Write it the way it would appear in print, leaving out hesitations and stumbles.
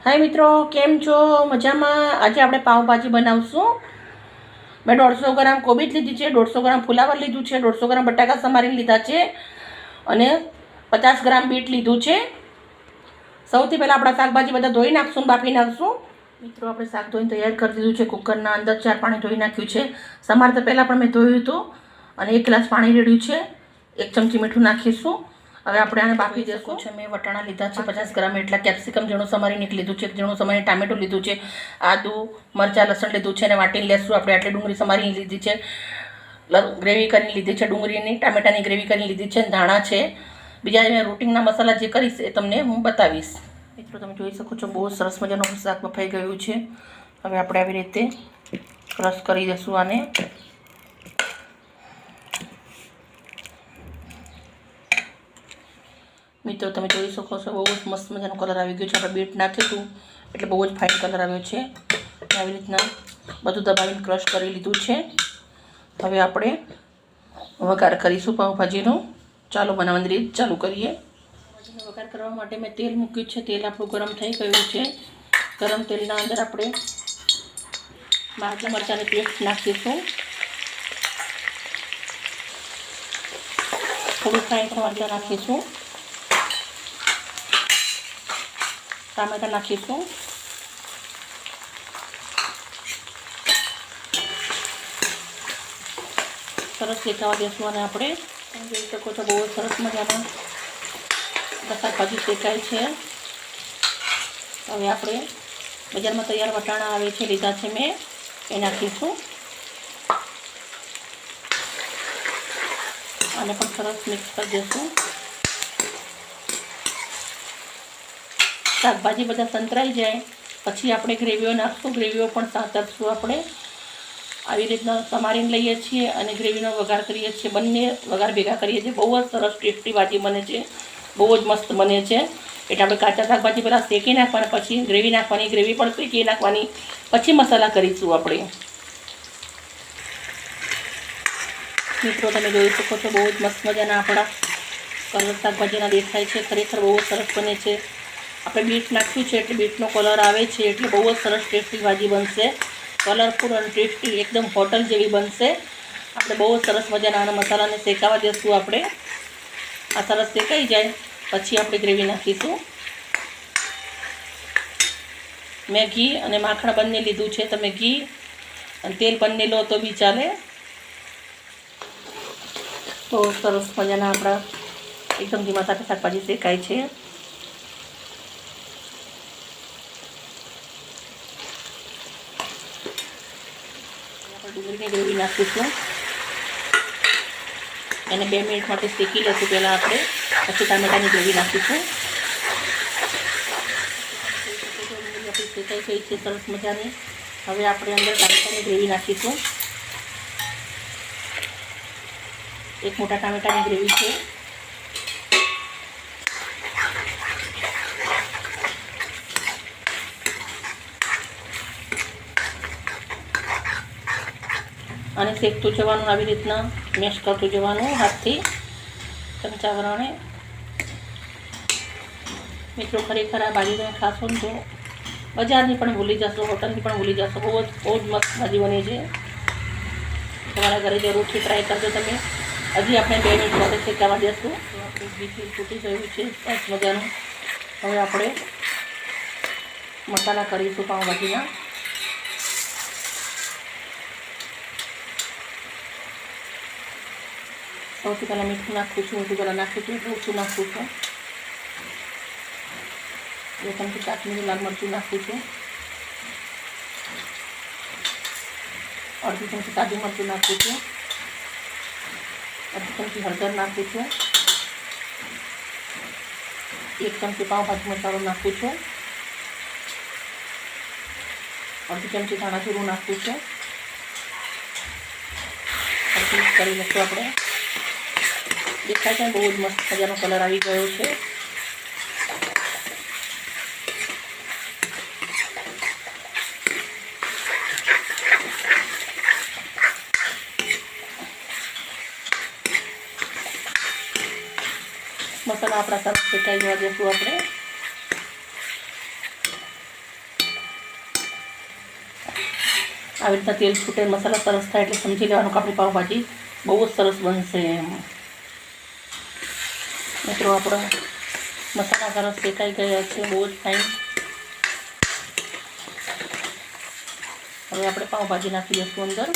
हाय मित्रों, केम छो? मजामां? आज આપણે પાઉંભાજી બનાવશું। मैं 150 ग्राम कोबीज लीधी है, 150 ग्राम फुलावर लीधुं है, 150 ग्राम बटाका समारीने लीधा है અને 50 ग्राम बीट लीधुं है। સૌથી પહેલાં આપણા શાકભાજી બધા ધોઈ નાખશું, બાફી નાખશું। મિત્રો આપણે શાક ધોઈને તૈયાર કરી દીધું છે। કુકરના અંદર 4 પાણી ધોઈ નાખ્યું છે। સમારતા પહેલાં પણ મેં ધોયું હતું અને 1 ગ્લાસ પાણી રેડ્યું છે। 1 ચમચી મીઠું નાખીશું। હવે આપણે આને બાફી દેશું છે। મેં વટાણા લીધા છે 50 ગ્રામ એટલા, કેપ્સિકમ ઝીણું સમારીને લીધું છે, ઝીણું સમારીને ટામેટું લીધું છે, આદુ મરચાં લસણ લીધું છે અને વાટીને લેશું। આપણે આટલી ડુંગળી સમારીને લીધી છે, ગ્રેવી કરીને લીધી છે, ડુંગળીની ટામેટાની ગ્રેવી કરીને લીધી છે, ધાણા છે। બીજા મેં રૂટિનના મસાલા જે કરીશ એ તમને હું બતાવીશ। મિત્રો તમે જોઈ શકો છો બહુ સરસ મજાનું શાક બફાઈ ગયું છે। હવે આપણે આવી રીતે ક્રશ કરી દઈશું આને। મિત્રો તમે જોઈ શકો છો બહુ જ મસ્ત મજાનો કલર આવી ગયો છે। આપણે બીટ નાખીશું એટલે બહુ જ ફાઇન કલર આવ્યો છે। આવી રીતના બધું દબાવીને ક્રશ કરી લીધું છે। હવે આપણે વઘાર કરીશું પાઉંભાજીનો। ચાલો બનાવવાની રીત ચાલુ કરીએ। વઘાર કરવા માટે મેં તેલ મૂક્યું છે। તેલ આપણું ગરમ થઈ ગયું છે। ગરમ તેલના અંદર આપણે મરચાંની પેસ્ટ નાખીશું। થોડું ફ્રાય કરવા મરચાં નાખીશું, ટામેટા નાખીશું, સરસ શેકાવા દેશું અને આપણે જોઈ શકો છો બહુ સરસ મજાના શાકભાજી શેકાય છે। હવે આપણે બજારમાં તૈયાર વટાણા આવે છે લીધા છે મેં, એ નાખીશું। આને પણ સરસ મિક્સ કરી દઈશું। શાકભાજી બધા સંતરાઈ જાય પછી આપણે ગ્રેવીઓ નાખશું। ગ્રેવીઓ પણ સાતરશું આપણે। આવી રીતના સમારીને લઈએ છીએ અને ગ્રેવીનો વઘાર કરીએ છીએ। બંને વઘાર ભેગા કરીએ છીએ। બહુ જ સરસ ટેસ્ટી ભાજી બને છે, બહુ જ મસ્ત બને છે। એટલે આપણે કાચા શાકભાજી પહેલાં શેકી નાખવાના, પછી ગ્રેવી નાખવાની, ગ્રેવી પણ શેકી નાખવાની, પછી મસાલા કરીશું આપણે। મિત્રો તમે જોઈ શકો છો બહુ જ મસ્ત મજાના આપણા કલર શાકભાજીના દેખાય છે। ખરેખર બહુ જ સરસ બને છે। આપણે બીટ નાખ્યું છે એટલે બીટનો કલર આવે છે એટલે બહુ જ સરસ ટેસ્ટી ભાજી બનશે। કલરફુલ અને ટેસ્ટી એકદમ હોટલ જેવી બનશે। આપણે બહુ સરસ મજાના આના મસાલાને શેકાવા દઈશું આપણે। આ સરસ શેકાઈ જાય પછી આપણે ગ્રેવી નાખીશું। મેં ઘી અને માખણ બંને લીધું છે। તમે ઘી અને તેલ બંને લો તો બી ચાલે। તો સરસ મજાના આપણા એકદમ ધીમા સાથે શાકભાજી શેકાય છે। ડુંગળીની ગ્રેવી નાખીશું, એને 2 મિનિટ માટે શેકી લઈશું પહેલાં આપણે, પછી ટામેટાની ગ્રેવી નાખીશું। ડુંગળી શેકાઈ ગઈ છે સરસ મજાની। હવે આપણે અંદર ટામેટાની ગ્રેવી નાખીશું। 1 મોટા ટામેટાની ગ્રેવી છે। અને શેકતું જવાનું, આવી રીતના મેશ કરતું જવાનું હાથથી, ચમચા વરણે। મિત્રો ખરેખર આ ભાજી તમે ખાશો ને તો બજારની પણ ભૂલી જશો, હોટલની પણ ભૂલી જશો। બહુ જ મસ્ત ભાજી બની છે। તમારા ઘરે જરૂરથી ટ્રાય કરજો તમે। હજી આપણે 2 મિનિટ માટે શેકાવા દઈશું। તો આપણું ઘી તૂટી ગયું છે સરસ મજાનું। હવે આપણે મસાલા કરીશું પાઉંભાજીના। સૌથી પહેલાં મીઠું નાખું છું, મીઠું પહેલાં નાખું છું એટલે ઓછું નાખું છું। 2 ચમચી કાશ્મીરી લાલ મરચું નાખું છું, 1/2 ચમચી સાદું મરચું નાખું છું, 1/2 ચમચી હળદર નાખું છું, 1 ચમચી પાઉંભાજી મસાલો નાખું છું, 1/2 ચમચી ધાણા જીરું નાખું છું। મિક્સ કરી લઈશું આપણે। દેખાય છે બહુ જ મસ્ત મજાનો કલર આવી ગયો છે। મસાલા આપણા સરસ શેકાઈ જવા દઈશું આપણે। આવી રીતના તેલ છૂટે, મસાલા સરસ થાય એટલે સમજી લેવાનું કે આપણી પાઉંભાજી બહુ જ સરસ બનશે એમ. મિત્રો આપણા મસાલા સરસ શેકાઈ ગયા છે, બહુ જ ફાઇન. હવે આપણે પાઉંભાજી નાખી દઈશું અંદર.